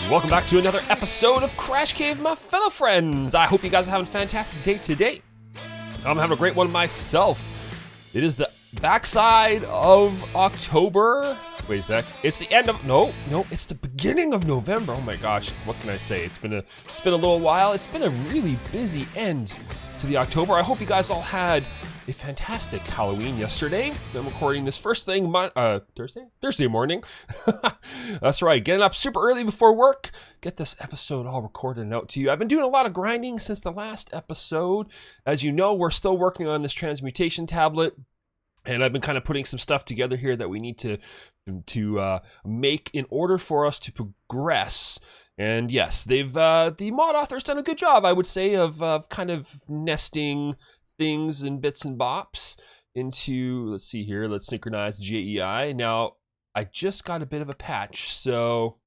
welcome back to another episode of CrashCave, my fellow friends. I hope you guys are having a fantastic day today. I'm having a great one myself. It is the backside of October. Wait a sec. It's the end of no, it's the beginning of November. Oh my gosh, what can I say? It's been a little while. It's been a really busy end to the October. I hope you guys all had a fantastic Halloween yesterday. I'm recording this first thing Thursday morning. That's right, getting up super early before work. Get this episode all recorded and out to you. I've been doing a lot of grinding since the last episode. As you know, we're still working on this transmutation tablet, and I've been kind of putting some stuff together here that we need to make in order for us to progress. And yes, they've the mod author's done a good job, I would say, of kind of nesting things and bits and bops into, let's see here, let's synchronize JEI. Now, I just got a bit of a patch, so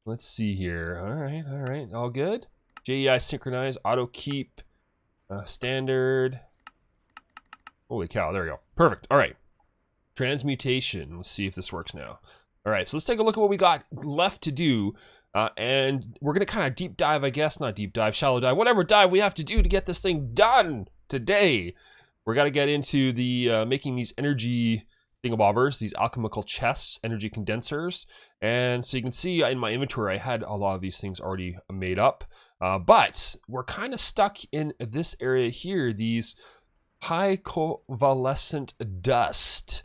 let's see here. All right, all good. JEI synchronize, auto keep, standard. Holy cow, there we go. Perfect. All right. Transmutation. Let's see if this works now. All right, so let's take a look at what we got left to do. And we're going to kind of deep dive, I guess. Not deep dive, shallow dive. Whatever dive we have to do to get this thing done today. We're got to get into the making these energy thingabobbers, these alchemical chests, energy condensers. And so you can see in my inventory, I had a lot of these things already made up. But we're kind of stuck in this area here, these high covalescent dust.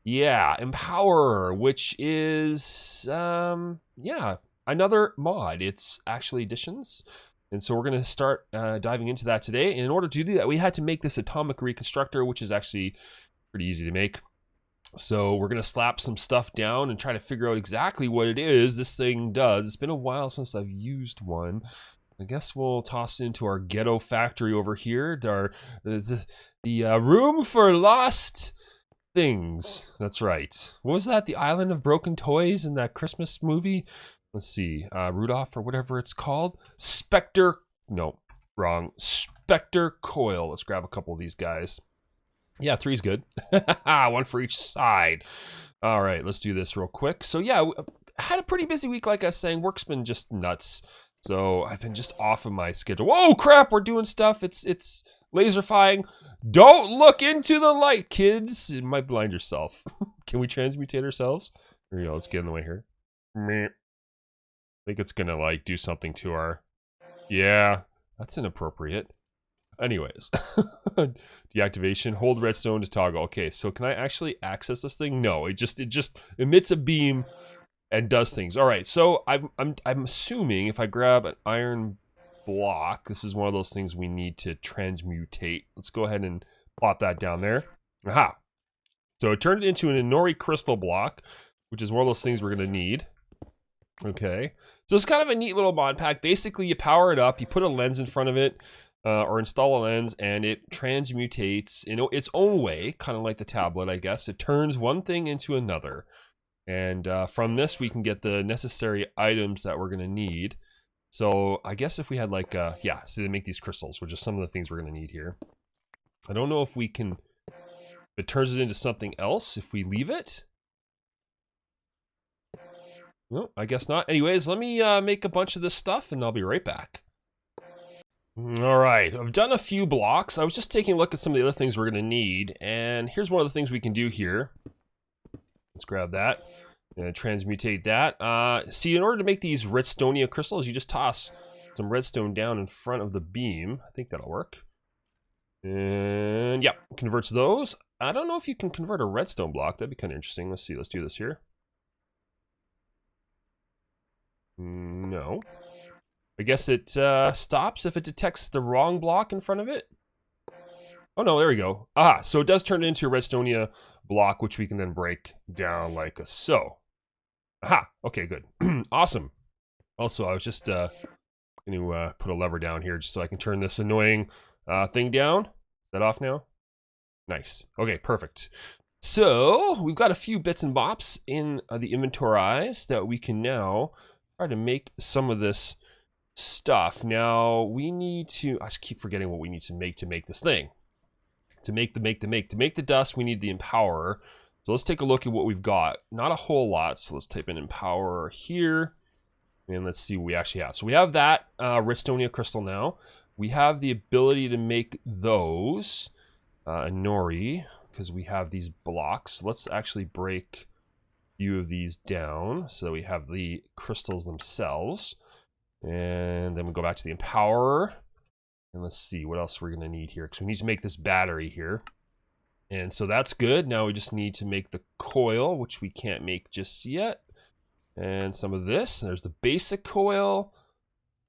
Yeah, Empower, which is, yeah, another mod. It's actually additions. And so we're going to start diving into that today. And in order to do that, we had to make this atomic reconstructor, which is actually pretty easy to make. So we're going to slap some stuff down and try to figure out exactly what it is this thing does. It's been a while since I've used one. I guess we'll toss it into our ghetto factory over here. The room for lost things. That's right. What was that? The Island of Broken Toys in that Christmas movie? Let's see. Rudolph or whatever it's called. Spectre. No, wrong. Spectre Coil. Let's grab a couple of these guys. Yeah, 3's good. One for each side. All right, let's do this real quick. So yeah, I had a pretty busy week, like I was saying. Work's been just nuts. So I've been just off of my schedule. Whoa, crap, we're doing stuff. It's laserfying. Don't look into the light, kids. It might blind yourself. Can we transmutate ourselves? Here we go, let's get in the way here. I think it's gonna like do something to our... Yeah, that's inappropriate. Anyways. Deactivation, hold redstone to toggle. Okay, so can I actually access this thing? No, it just emits a beam and does things. All right, so I'm assuming if I grab an iron block, this is one of those things we need to transmutate. Let's go ahead and plop that down there. Aha! So it turned it into an Inori crystal block, which is one of those things we're going to need. Okay, so it's kind of a neat little mod pack. Basically, you power it up, you put a lens in front of it, or install a lens, and it transmutates in its own way, kind of like the tablet, I guess. It turns one thing into another. And from this, we can get the necessary items that we're going to need. So I guess if we had like, yeah, so they make these crystals, which is some of the things we're going to need here. I don't know if we can, if it turns it into something else if we leave it. No, I guess not. Anyways, let me make a bunch of this stuff and I'll be right back. All right, I've done a few blocks. I was just taking a look at some of the other things we're going to need. And here's one of the things we can do here. Let's grab that and transmutate that. See, in order to make these redstonia crystals, you just toss some redstone down in front of the beam. I think that'll work. And yeah, converts those. I don't know if you can convert a redstone block. That'd be kind of interesting. Let's see. Let's do this here. No. I guess it stops if it detects the wrong block in front of it. Oh no, there we go. Ah, so it does turn it into a redstonia block, which we can then break down like so. Aha, okay, good. Awesome. Also, I was just going to put a lever down here just so I can turn this annoying thing down. Is that off now? Nice. Okay, perfect. So we've got a few bits and bops in the inventories that we can now try to make some of this stuff. Now we need to, I just keep forgetting what we need to make this thing. To make the dust, we need the Empower. So let's take a look at what we've got. Not a whole lot, so let's type in Empower here. And let's see what we actually have. So we have that Redstonia crystal now. We have the ability to make those Nori, because we have these blocks. Let's actually break a few of these down so that we have the crystals themselves. And then we go back to the Empowerer. And let's see what else we're going to need here, because we need to make this battery here. And so that's good. Now we just need to make the coil, which we can't make just yet. And some of this. There's the basic coil.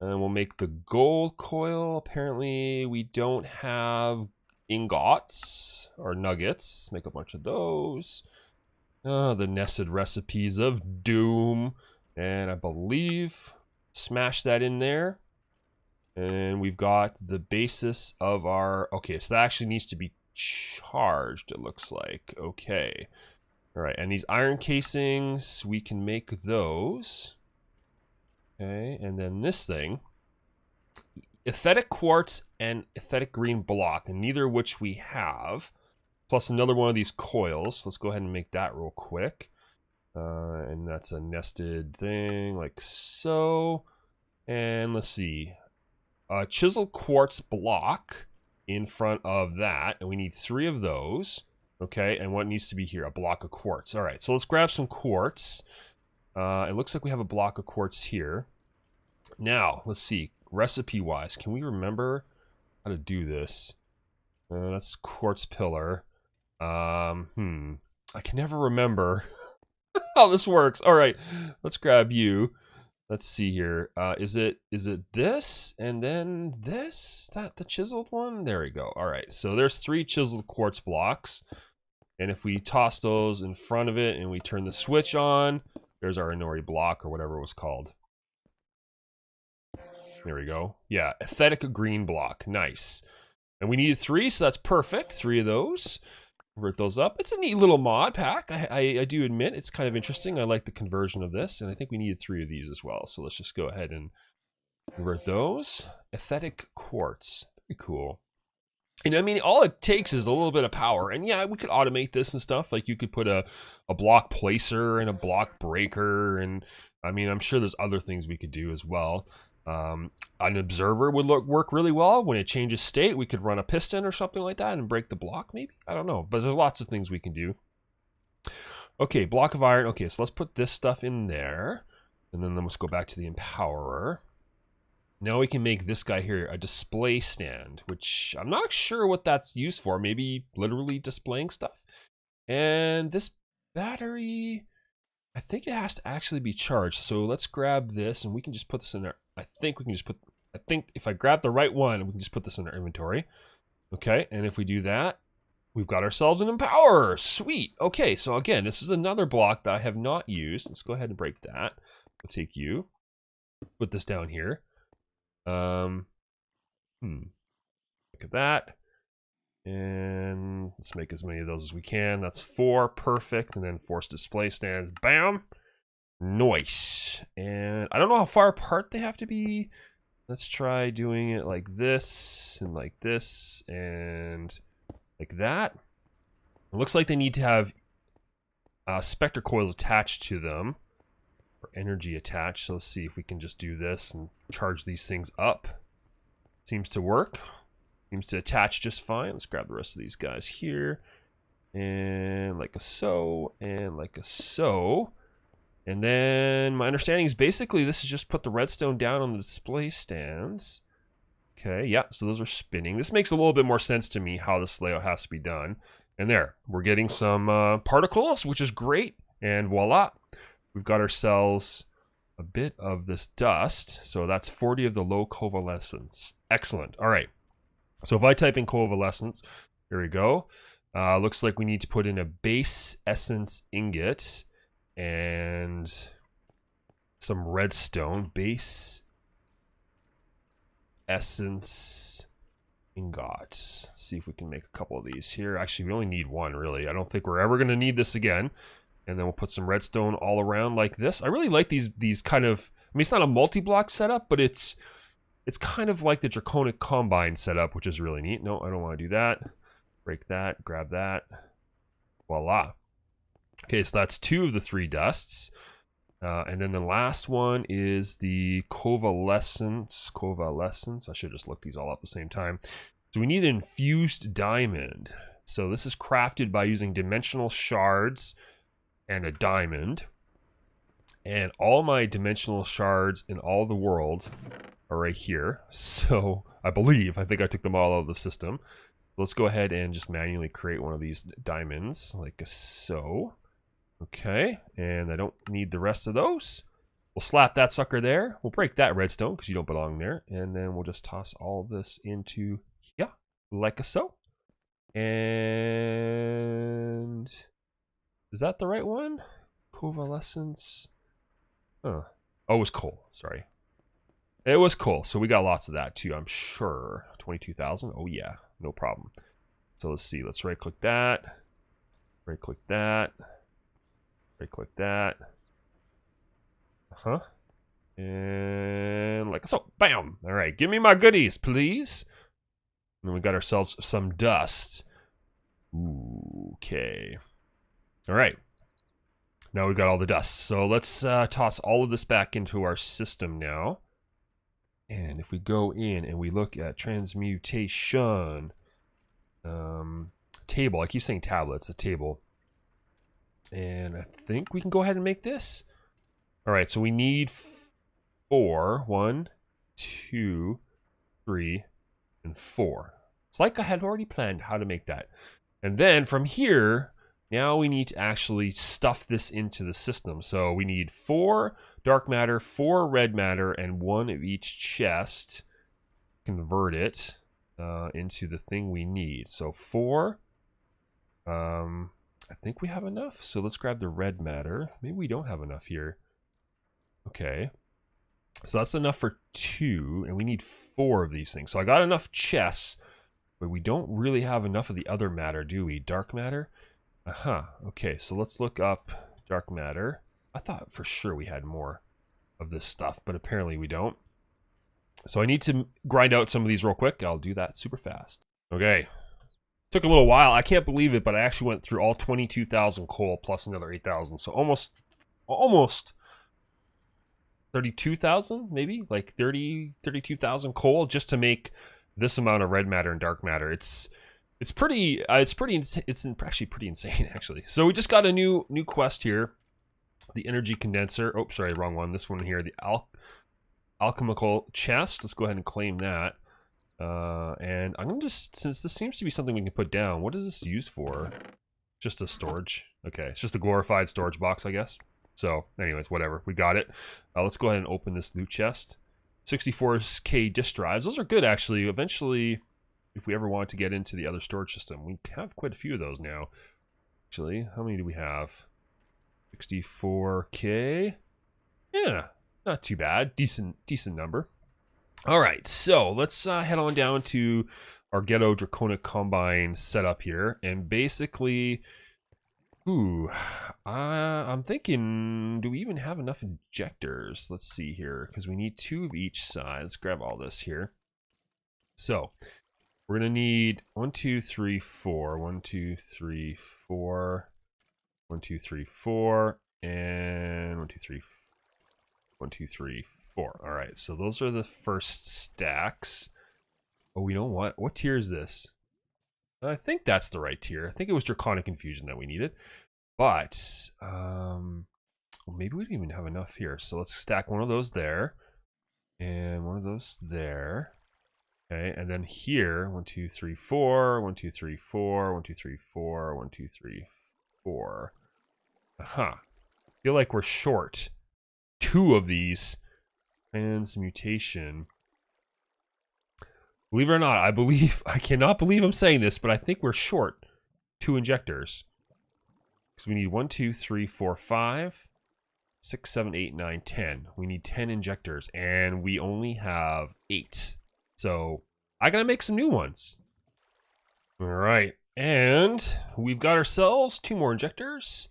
And we'll make the gold coil. Apparently we don't have ingots or nuggets. Make a bunch of those. The nested recipes of doom. And I believe smash that in there. And we've got the basis of our... Okay, so that actually needs to be charged, it looks like. Okay. All right, and these iron casings, we can make those. Okay, and then this thing. Aesthetic quartz and aesthetic green block, and neither of which we have. Plus another one of these coils. Let's go ahead and make that real quick. And that's a nested thing, like so. And let's see. Chiseled quartz block in front of that, and we need 3 of those. Okay, and what needs to be here? A block of quartz. All right, so let's grab some quartz. It looks like we have a block of quartz here. Now, let's see, recipe-wise, can we remember how to do this? That's quartz pillar. I can never remember how this works. All right, let's grab you. Let's see here. Is it this and then this? Is that the chiseled one? There we go. All right. So there's 3 chiseled quartz blocks. And if we toss those in front of it and we turn the switch on, there's our Inori block or whatever it was called. There we go. Yeah, aesthetic green block. Nice. And we needed 3, so that's perfect. 3 of those. Convert those up. It's a neat little mod pack. I do admit it's kind of interesting. I like the conversion of this, and I think we needed 3 of these as well. So let's just go ahead and convert those. Aesthetic quartz. Very cool. And I mean, all it takes is a little bit of power. And yeah, we could automate this and stuff. Like you could put a block placer and a block breaker. And I mean, I'm sure there's other things we could do as well. An observer would work really well. When it changes state, we could run a piston or something like that and break the block maybe. I don't know, but there's lots of things we can do. Okay, block of iron. Okay, so let's put this stuff in there. And then let's go back to the Empowerer. Now we can make this guy here a display stand, which I'm not sure what that's used for. Maybe literally displaying stuff. And this battery, I think it has to actually be charged. So let's grab this and we can just put this in there. I think if I grab the right one, we can just put this in our inventory. Okay, and if we do that, we've got ourselves an Empowerer. Sweet. Okay, so again, this is another block that I have not used. Let's go ahead and break that. We'll take you, put this down here. Look at that. And let's make as many of those as we can. That's 4, perfect. And then force display stands, bam. Nice. And I don't know how far apart they have to be. Let's try doing it like this and like this and like that. It looks like they need to have specter coils attached to them or energy attached. So let's see if we can just do this and charge these things up. Seems to work. Seems to attach just fine. Let's grab the rest of these guys here. And like a so, and like a so. And then my understanding is basically this is just put the redstone down on the display stands. Okay, yeah, so those are spinning. This makes a little bit more sense to me how this layout has to be done. And there, we're getting some particles, which is great. And voila, we've got ourselves a bit of this dust. So that's 40 of the low coalescence. Excellent. All right. So if I type in coalescence, here we go. Looks like we need to put in a base essence ingot and some redstone. Base essence ingots. Let's see if we can make a couple of these here. Actually, we only need 1 really. I don't think we're ever going to need this again. And then we'll put some redstone all around like this. I really like these kind of, I mean, it's not a multi-block setup, but it's kind of like the Draconic Combine setup, which is really neat. No, I don't want to do that. Break that, grab that. Voila. Okay, so that's 2 of the 3 dusts. And then the last one is the covalescence. I should just look these all up at the same time. So we need an infused diamond. So this is crafted by using dimensional shards and a diamond. And all my dimensional shards in all the world are right here. So I think I took them all out of the system. Let's go ahead and just manually create one of these diamonds like so. Okay, and I don't need the rest of those. We'll slap that sucker there. We'll break that redstone because you don't belong there. And then we'll just toss all of this into here, like so. And is that the right one? Covalescence. Huh. Oh, it was coal. Sorry. It was coal. So we got lots of that too, I'm sure. 22,000. Oh, yeah. No problem. So let's see. Let's right click that. Right click that. Right click that. And like so. Bam. All right. Give me my goodies, please. And then we got ourselves some dust. Ooh, okay. All right. Now we've got all the dust. So let's toss all of this back into our system now. And if we go in and we look at Transmutation Table. I keep saying tablet. It's a table. And I think we can go ahead and make this. All right, so we need 4. 1, 2, 3, and 4. It's like I had already planned how to make that. And then from here, now we need to actually stuff this into the system. So we need 4 dark matter, 4 red matter, and 1 of each chest. Convert it into the thing we need. So 4. I think we have enough. So let's grab the red matter. Maybe we don't have enough here. Okay. So that's enough for 2, and we need 4 of these things. So I got enough chests, but we don't really have enough of the other matter, do we? Dark matter? Okay, so let's look up dark matter. I thought for sure we had more of this stuff, but apparently we don't. So I need to grind out some of these real quick. I'll do that super fast. Okay. Took a little while. I can't believe it, but I actually went through all 22,000 coal plus another 8,000. So almost 32,000, maybe like 32,000 coal just to make this amount of red matter and dark matter. It's actually pretty insane actually. So we just got a new quest here, the energy condenser. Oh, sorry, wrong one. This one here, the alchemical chest. Let's go ahead and claim that. And I'm gonna just, since this seems to be something we can put down, what is this used for? Just a storage. Okay, it's just a glorified storage box, I guess. So anyways, whatever, we got it. Let's go ahead and open this loot chest. 64K disk drives. Those are good actually. Eventually, if we ever want to get into the other storage system, we have quite a few of those now. Actually, how many do we have? 64K. Yeah, not too bad. Decent number. All right, so let's head on down to our Ghetto Draconic Combine setup here, and basically, I'm thinking, do we even have enough injectors? Let's see here, because we need 2 of each side. Let's grab all this here. So we're gonna need 1, 2, 3, 4, 1, 2, 3, 4, 1, 2, 3, 4, and 1, 2, 3, 1, 2, 3, 4. All right, so those are the first stacks. Oh, you know what? What tier is this? I think that's the right tier. I think it was Draconic Infusion that we needed. But maybe we don't even have enough here. So let's stack one of those there. And one of those there. Okay, and then here, 1, 2, 3, 4, 1, 2, 3, 4, 1, 2, 3, 4, 1, 2, 3, 4. I feel like we're short 2 of these. Transmutation. Believe it or not, I cannot believe I'm saying this, but I think we're short 2 injectors. Because we need 1, 2, 3, 4, 5, 6, 7, 8, 9, 10. We need 10 injectors, and we only have 8. So I gotta make some new ones. All right, and we've got ourselves 2 more injectors.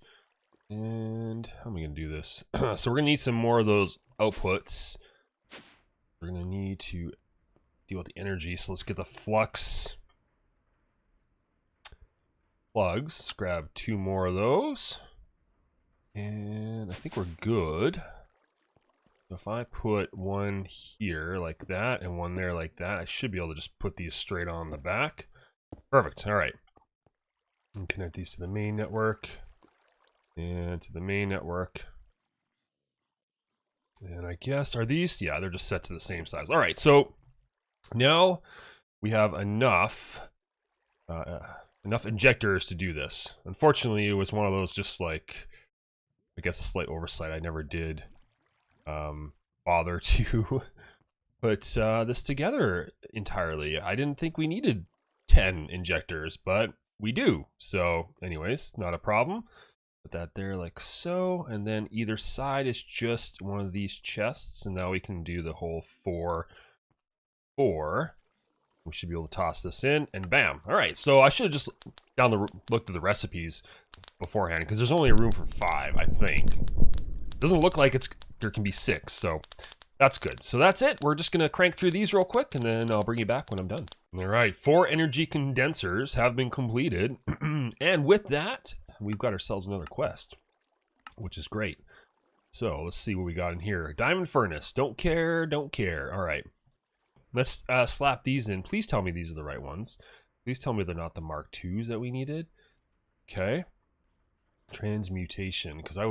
And how am I gonna do this? So we're gonna need some more of those outputs. We're gonna need to deal with the energy, so let's get the flux plugs. Let's grab 2 more of those. And I think we're good. So if I put one here like that and one there like that, I should be able to just put these straight on the back. Perfect. All right. And connect these to the main network and to the main network. And I guess, are these? Yeah, they're just set to the same size. All right, so now we have enough injectors to do this. Unfortunately, it was one of those just like, I guess a slight oversight. I never did bother to put this together entirely. I didn't think we needed 10 injectors, but we do. So anyways, not a problem. Put that there like so, and then either side is just one of these chests, and now we can do the whole 4. We should be able to toss this in, and bam. All right, so I should have just looked at the recipes beforehand, because there's only room for 5, I think. Doesn't look like there can be 6, so that's good. So that's it. We're just gonna crank through these real quick, and then I'll bring you back when I'm done. All right, 4 energy condensers have been completed, and with that, we've got ourselves another quest, which is great. So let's see what we got in here. Diamond furnace. Don't care, don't care. All right. Let's slap these in. Please tell me these are the right ones. Please tell me they're not the Mark IIs that we needed. Okay. Transmutation, because I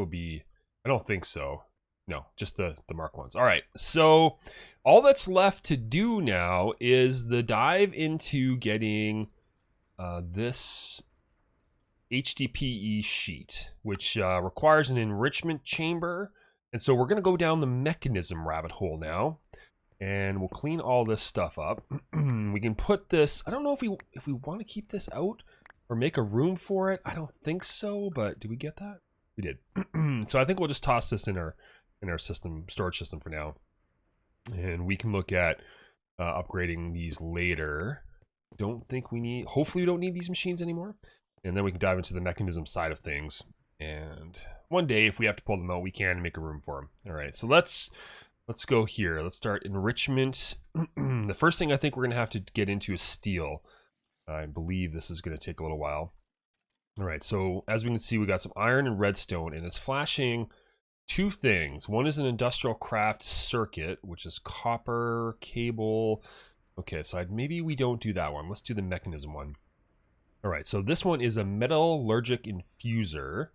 don't think so. No, just the Mark ones. All right. So all that's left to do now is the dive into getting this HDPE sheet, which requires an enrichment chamber. And so we're going to go down the mechanism rabbit hole now, and we'll clean all this stuff up. We can put this, I don't know if we want to keep this out or make a room for it. I don't think so, but did we get that? We did. So I think we'll just toss this in our storage system for now, and we can look at upgrading these later. Hopefully we don't need these machines anymore. And then we can dive into the mechanism side of things. And one day, if we have to pull them out, we can make a room for them. All right, so let's go here. Let's start enrichment. The first thing I think we're going to have to get into is steel. I believe this is going to take a little while. All right, so as we can see, we got some iron and redstone, and it's flashing 2 things. One is an industrial craft circuit, which is copper, cable. Okay, so maybe we don't do that one. Let's do the mechanism one. All right, so this one is a metallurgic infuser.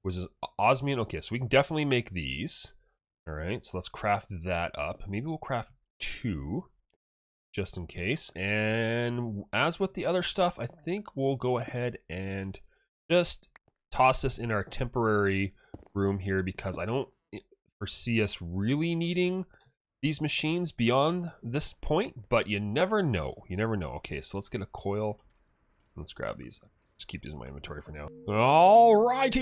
Which is osmium. Okay, so we can definitely make these. All right, so let's craft that up. Maybe we'll craft 2, just in case. And as with the other stuff, I think we'll go ahead and just toss this in our temporary room here, because I don't foresee us really needing these machines beyond this point, but you never know. You never know. Okay, so let's get a coil. Let's grab these. Just keep these in my inventory for now. Alrighty!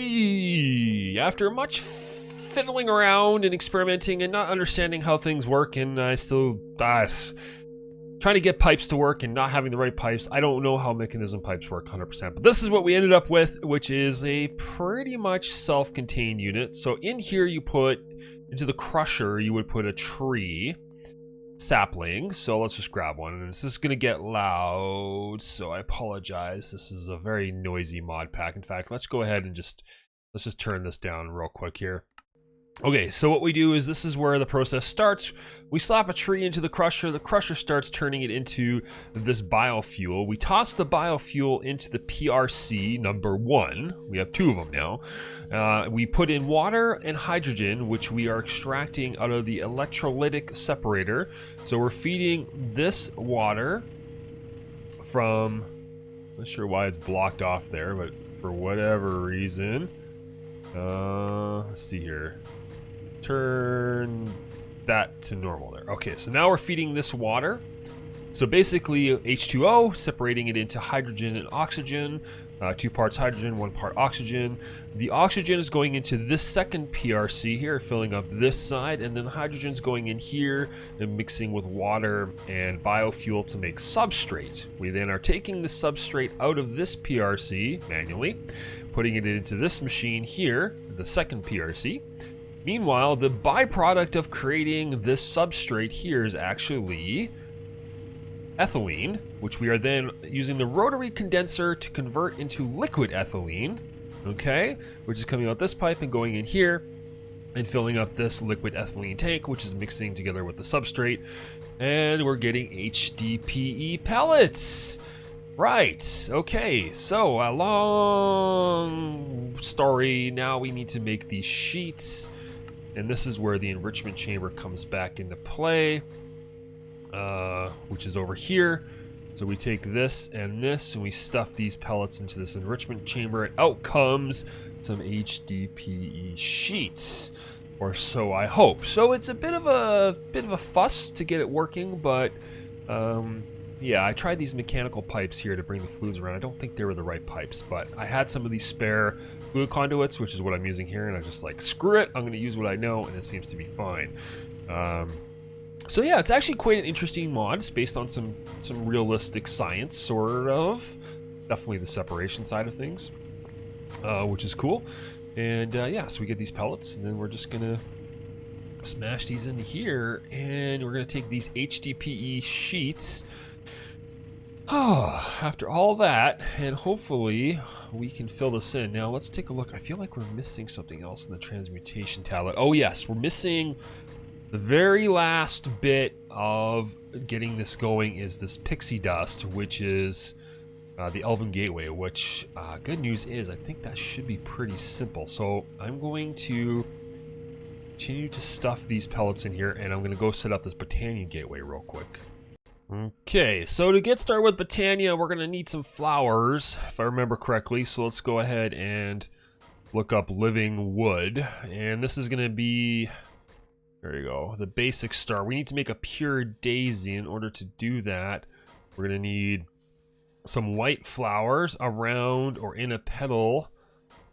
After much fiddling around and experimenting and not understanding how things work, and I still trying to get pipes to work and not having the right pipes. I don't know how mechanism pipes work 100%, but this is what we ended up with, which is a pretty much self-contained unit. So in here you put, into the crusher, you would put a tree sapling. So let's just grab one, and this is gonna get loud, so I apologize. This is a very noisy mod pack. In fact, let's go ahead and let's just turn this down real quick here. Okay, so what we do is, this is where the process starts. We slap a tree into the crusher starts turning it into this biofuel. We toss the biofuel into the PRC number 1. We have 2 of them now. We put in water and hydrogen, which we are extracting out of the electrolytic separator. So we're feeding this water from, not sure why it's blocked off there, but for whatever reason. Let's see here. Turn that to normal there. Okay, so now we're feeding this water. So basically H2O, separating it into hydrogen and oxygen. 2 parts hydrogen, 1 part oxygen. The oxygen is going into this second PRC here, filling up this side, and then the hydrogen's going in here and mixing with water and biofuel to make substrate. We then are taking the substrate out of this PRC manually, putting it into this machine here, the second PRC. Meanwhile, the byproduct of creating this substrate here is actually ethylene, which we are then using the rotary condenser to convert into liquid ethylene. Okay, which is coming out this pipe and going in here and filling up this liquid ethylene tank, which is mixing together with the substrate, and we're getting HDPE pellets. Right, okay, so a long story. Now we need to make these sheets, and this is where the enrichment chamber comes back into play, which is over here. So we take this, and we stuff these pellets into this enrichment chamber, and out comes some HDPE sheets, or so I hope. So it's a bit of a fuss to get it working, but yeah, I tried these mechanical pipes here to bring the fluids around. I don't think they were the right pipes, but I had some of these spare fluid conduits, which is what I'm using here, and I just like, screw it, I'm going to use what I know, and it seems to be fine. So yeah, it's actually quite an interesting mod. It's based on some realistic science, sort of. Definitely the separation side of things, which is cool. And yeah, so we get these pellets, and then we're just gonna smash these into here, and we're gonna take these HDPE sheets. After all that, and hopefully we can fill this in. Now let's take a look. I feel like we're missing something else in the transmutation tablet. Oh yes, we're missing the very last bit of getting this going is this pixie dust, which is the Elven Gateway, which good news is I think that should be pretty simple. So I'm going to continue to stuff these pellets in here, and I'm going to go set up this Betania Gateway real quick. Okay, so to get started with Betania, we're going to need some flowers, if I remember correctly. So let's go ahead and look up living wood, and this is going to be... There you go, the basic star. We need to make a pure daisy. In order to do that, we're going to need some white flowers around or in a petal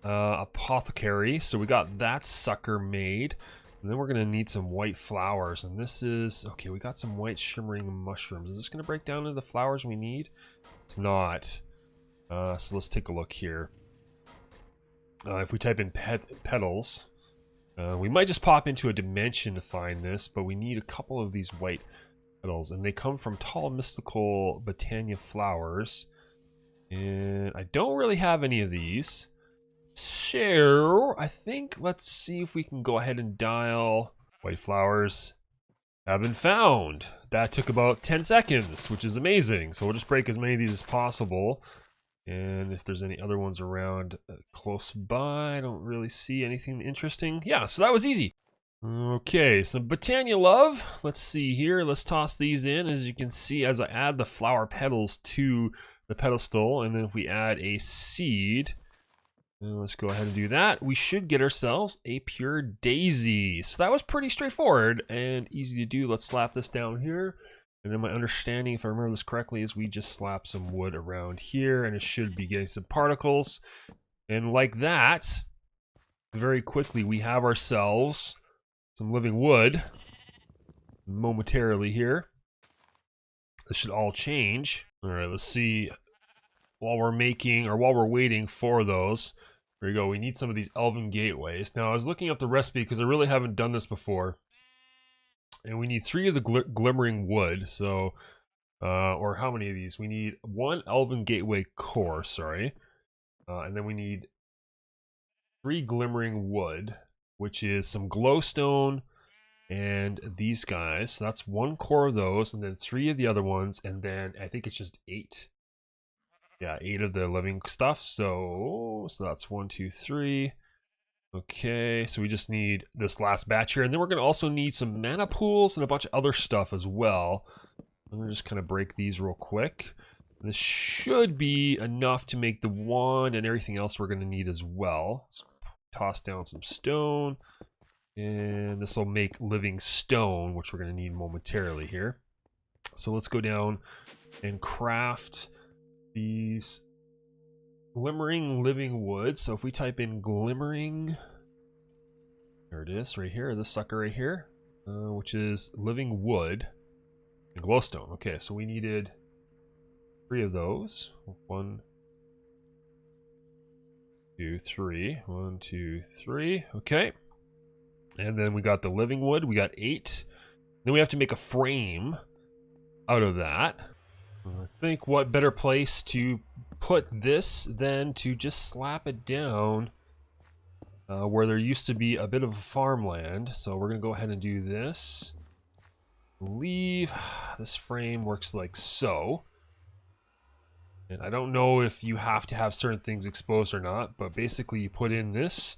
apothecary. So we got that sucker made. And then we're going to need some white flowers. And this is, okay, we got some white shimmering mushrooms. Is this going to break down into the flowers we need? It's not. So let's take a look here. If we type in petals... we might just pop into a dimension to find this, but we need a couple of these white petals, and they come from tall mystical Betania flowers, and I don't really have any of these, so I think let's see if we can go ahead and dial white flowers have been found. That took about 10 seconds, which is amazing. So we'll just break as many of these as possible. And if there's any other ones around close by, I don't really see anything interesting. Yeah, so that was easy. Okay, some Betania love. Let's see here. Let's toss these in. As you can see, as I add the flower petals to the pedestal, and then if we add a seed, let's go ahead and do that. We should get ourselves a pure daisy. So that was pretty straightforward and easy to do. Let's slap this down here. And then my understanding, if I remember this correctly, is we just slap some wood around here, and it should be getting some particles. And like that, very quickly, we have ourselves some living wood momentarily here. This should all change. All right, let's see. While we're making, or while we're waiting for those, there you go. We need some of these Elven Gateways. Now, I was looking up the recipe because I really haven't done this before. And we need 3 of the glimmering wood, so, or how many of these? We need 1 Elven Gateway core, sorry. And then we need 3 glimmering wood, which is some glowstone and these guys. So that's 1 core of those, and then 3 of the other ones, and then I think it's just 8. Yeah, 8 of the living stuff, so that's 1, 2, 3. Okay, so we just need this last batch here, and then we're going to also need some mana pools and a bunch of other stuff as well. I'm going to just kind of break these real quick. This should be enough to make the wand and everything else we're going to need as well. Let's toss down some stone, and this will make living stone, which we're going to need momentarily here. So let's go down and craft these glimmering living wood. So if we type in glimmering, there it is right here, this sucker right here, which is living wood and glowstone. Okay, so we needed 3 of those. 1, 2, 3. 1, 2, 3. Okay, and then we got the living wood. We got 8. Then we have to make a frame out of that. I think what better place to put this then to just slap it down where there used to be a bit of farmland. So we're gonna go ahead and do this. Believe this frame works like so. And I don't know if you have to have certain things exposed or not, but basically you put in this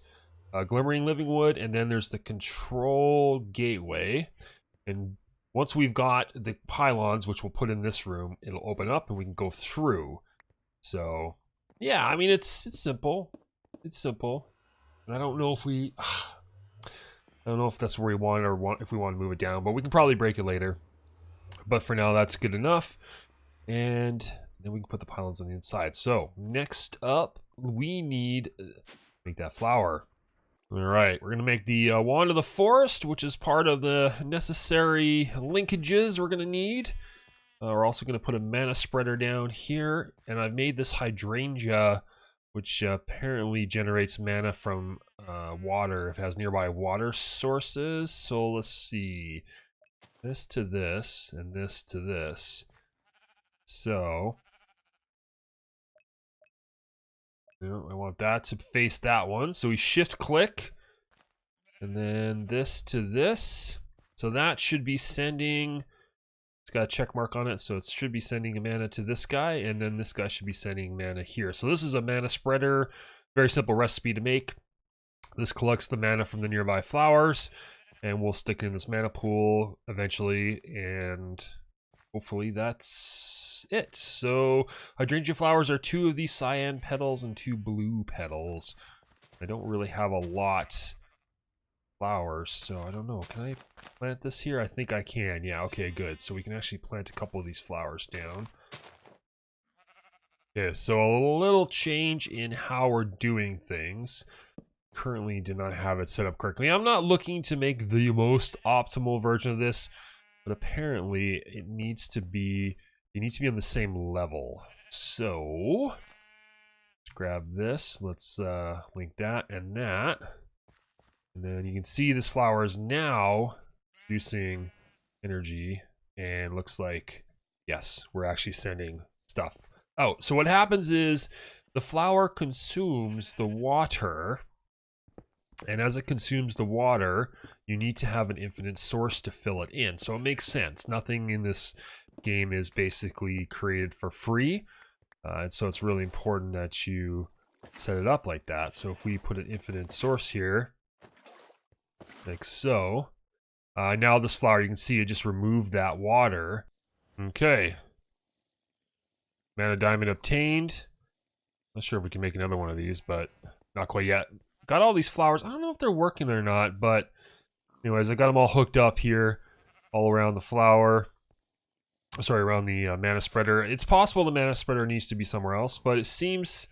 Glimmering Living Wood, and then there's the control gateway. And once we've got the pylons, which we'll put in this room, it'll open up and we can go through. So, yeah, I mean, it's simple. It's simple. And I don't know if we... I don't know if that's where we want it or if we want to move it down, but we can probably break it later. But for now, that's good enough. And then we can put the pylons on the inside. So, next up, we need to make that flower. All right, we're going to make the Wand of the Forest, which is part of the necessary linkages we're going to need. We're also going to put a mana spreader down here, and I've made this hydrangea, which apparently generates mana from water if it has nearby water sources. So let's see, this to this, and this to this. So, I want that to face that one. So we shift click, and then this to this. So that should be sending, it's got a check mark on it, so it should be sending a mana to this guy, and then this guy should be sending mana here. So this is a mana spreader, very simple recipe to make. This collects the mana from the nearby flowers, and we'll stick it in this mana pool eventually, and hopefully that's it. So hydrangea flowers are 2 of these cyan petals and 2 blue petals. I don't really have a lot flowers, so I don't know. Can I plant this here? I think I can. Yeah, okay, good. So we can actually plant a couple of these flowers down. Okay, so a little change in how we're doing things. Currently did not have it set up correctly. I'm not looking to make the most optimal version of this, but apparently it needs to be on the same level. So let's grab this. Let's link that and that. And then you can see this flower is now producing energy, and looks like, yes, we're actually sending stuff out. So what happens is the flower consumes the water, and as it consumes the water, you need to have an infinite source to fill it in. So it makes sense. Nothing in this game is basically created for free. And so it's really important that you set it up like that. So if we put an infinite source here, like so, now this flower, you can see it just removed that water. Okay. Mana diamond obtained. Not sure if we can make another one of these, but not quite yet. Got all these flowers. I don't know if they're working or not, but anyways, I got them all hooked up here all around the flower. Sorry, around the mana spreader. It's possible the mana spreader needs to be somewhere else, but it seems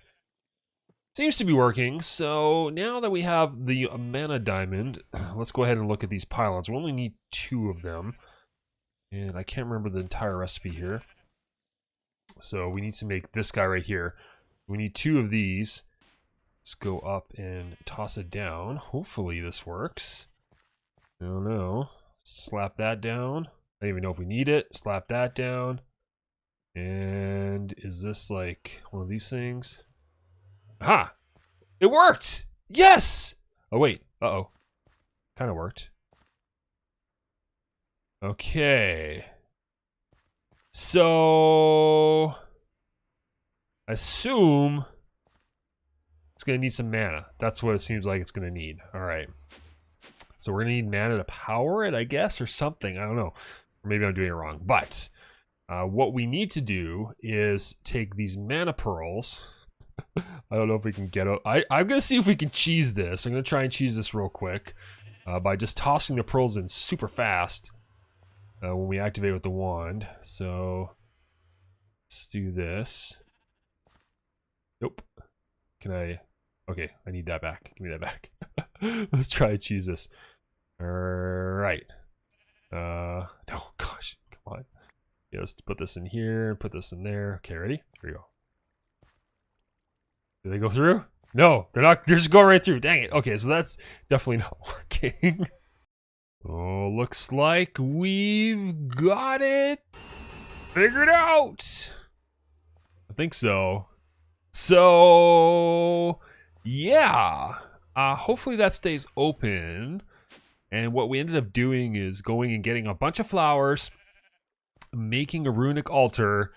to be working. So now that we have the mana diamond, let's go ahead and look at these pylons. We only need 2 of them, and I can't remember the entire recipe here. So we need to make this guy right here. We need 2 of these. Let's go up and toss it down. Hopefully this works. I don't know. Slap that down. I don't even know if we need it. Slap that down. And is this like one of these things? Aha! It worked! Yes! Oh, wait. Uh-oh. Kind of worked. Okay. So I assume it's going to need some mana. That's what it seems like it's going to need. All right. So we're going to need mana to power it, I guess, or something. I don't know. Or maybe I'm doing it wrong. But what we need to do is take these mana pearls. I don't know if we can get out. I'm going to see if we can cheese this. I'm going to try and cheese this real quick by just tossing the pearls in super fast when we activate with the wand. So let's do this. Nope. Can I? Okay, I need that back. Give me that back. Let's try and cheese this. All right. No, gosh, come on. Yeah, let's put this in here. Put this in there. Okay, ready? Here we go. Do they go through? No, they're not. They're just going right through. Dang it. Okay, so that's definitely not working. Oh, looks like we've got it figured out. I think so. So, yeah. Hopefully that stays open. And what we ended up doing is going and getting a bunch of flowers, making a Runic Altar,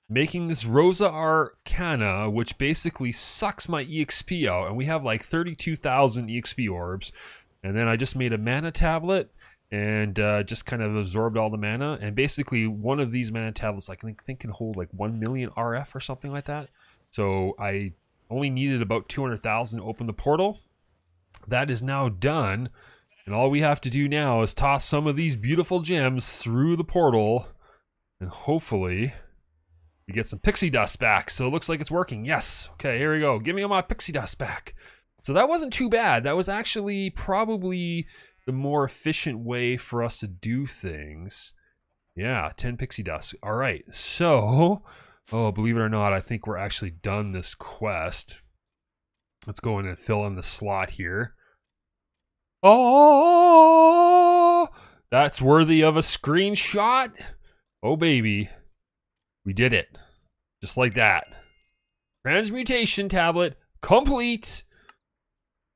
making this Rosa Arcana, which basically sucks my EXP out. And we have like 32,000 EXP orbs. And then I just made a mana tablet and just kind of absorbed all the mana. And basically one of these mana tablets I think can hold like 1 million RF or something like that. So I only needed about 200,000 to open the portal. That is now done. And all we have to do now is toss some of these beautiful gems through the portal. And hopefully we get some pixie dust back. So it looks like it's working. Yes. Okay, here we go. Give me all my pixie dust back. So that wasn't too bad. That was actually probably the more efficient way for us to do things. Yeah, 10 pixie dust. All right. So, oh, believe it or not, I think we're actually done this quest. Let's go in and fill in the slot here. Oh, that's worthy of a screenshot. Oh, baby. We did it. Just like that. Transmutation tablet complete.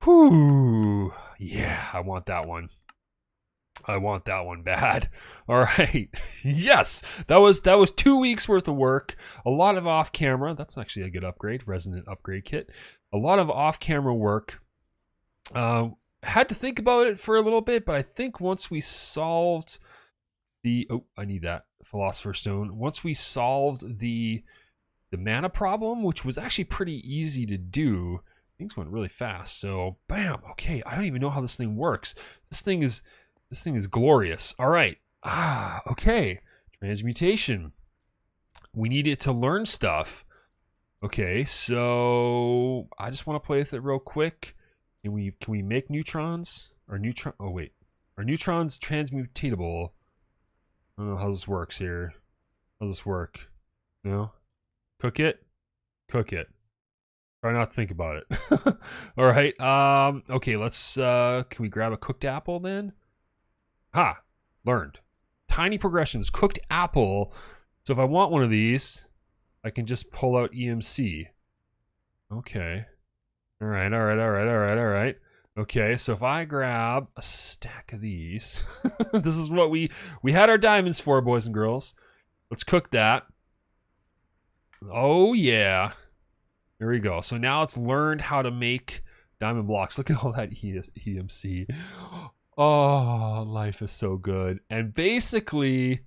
Whew. Yeah, I want that one. I want that one bad. All right. Yes, that was 2 weeks worth of work. A lot of off-camera. That's actually a good upgrade. Resonant upgrade kit. A lot of off-camera work. Had to think about it for a little bit, but I think once we solved the I need that Philosopher's Stone. Once we solved the mana problem, which was actually pretty easy to do, things went really fast. So bam. Okay, I don't even know how this thing works. This thing is glorious. All right. Okay. Transmutation. We need it to learn stuff. Okay, so I just want to play with it real quick. Can we make neutrons? Or neutron? Oh wait, are neutrons transmutatable? I don't know how this works here. How does this work? No. Cook it. Cook it. Try not to think about it. All right. Okay. Let's. Can we grab a cooked apple then? Ha! Learned. Tiny progressions. Cooked apple. So if I want one of these, I can just pull out EMC. Okay. All right. Okay, so if I grab a stack of these, this is what we had our diamonds for, boys and girls. Let's cook that. Oh, yeah. There we go. So now it's learned how to make diamond blocks. Look at all that EMC. Oh, life is so good. And basically,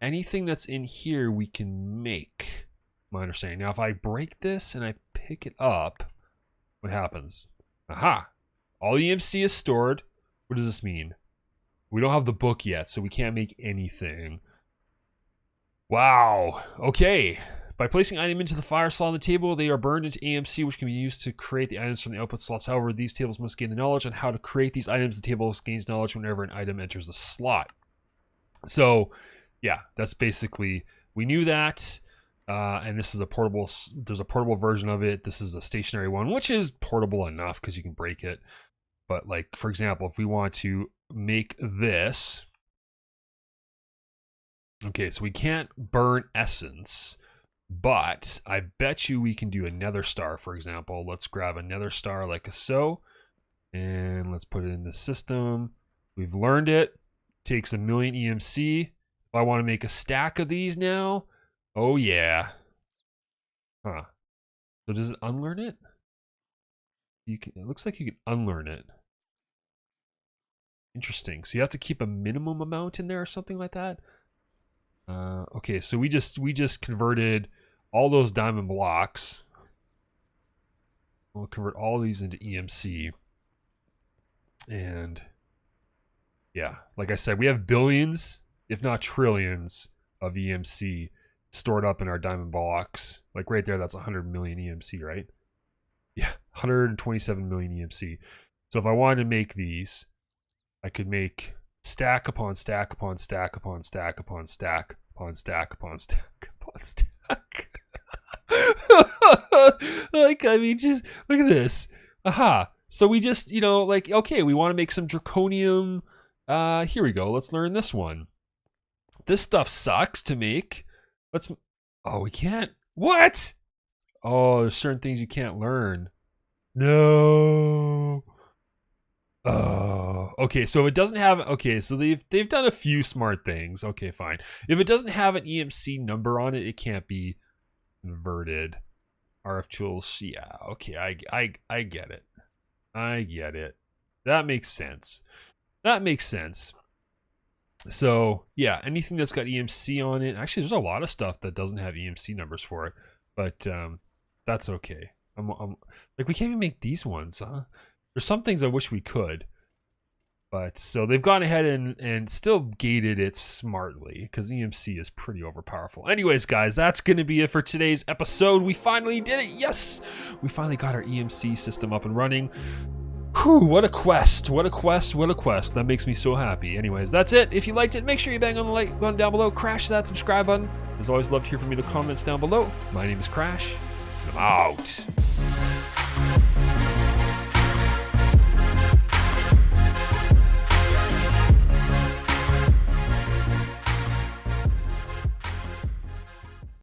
anything that's in here we can make, my understanding. Now, if I break this and I pick it up, what happens? Aha! All EMC is stored. What does this mean? We don't have the book yet, so we can't make anything. Wow. Okay. By placing item into the fire slot on the table, they are burned into AMC, which can be used to create the items from the output slots. However, these tables must gain the knowledge on how to create these items. The table gains knowledge whenever an item enters the slot. So, yeah, that's basically, we knew that. And this is a portable, there's a portable version of it. This is a stationary one, which is portable enough because you can break it. But like, for example, if we want to make this, okay, so we can't burn essence, but I bet you we can do a nether star, for example. Let's grab a nether star like so, and let's put it in the system. We've learned it. Takes 1 million EMC. If I want to make a stack of these now, oh yeah. Huh. So does it unlearn it? It looks like you can unlearn it. Interesting. So you have to keep a minimum amount in there or something like that. Okay, so we just converted all those diamond blocks. We'll convert all these into EMC. And yeah, like I said, we have billions, if not trillions, of EMC stored up in our diamond blocks. Like right there, that's 100 million EMC, right? Yeah, 127 million EMC. So if I wanted to make these, I could make stack upon stack upon stack upon stack upon stack upon stack upon stack upon stack. Like, I mean, just look at this. Aha. So we just, you know, like, okay, we want to make some draconium. Here we go. Let's learn this one. This stuff sucks to make. Oh, we can't. What? Oh, there's certain things you can't learn. No. Oh, okay. So it doesn't have. Okay, so they've done a few smart things. Okay, fine. If it doesn't have an EMC number on it, it can't be converted. RF tools. Yeah. Okay. I get it. I get it. That makes sense. That makes sense. So yeah, anything that's got EMC on it. Actually, there's a lot of stuff that doesn't have EMC numbers for it, but that's okay. I'm like, we can't even make these ones, huh? There's some things I wish we could, but so they've gone ahead and still gated it smartly because EMC is pretty overpowerful. Anyways, guys, that's going to be it for today's episode. We finally did it. Yes, we finally got our EMC system up and running. Whew, what a quest. What a quest. What a quest. That makes me so happy. Anyways, that's it. If you liked it, make sure you bang on the like button down below. Crash that subscribe button. As always, love to hear from you in the comments down below. My name is Crash, and I'm out.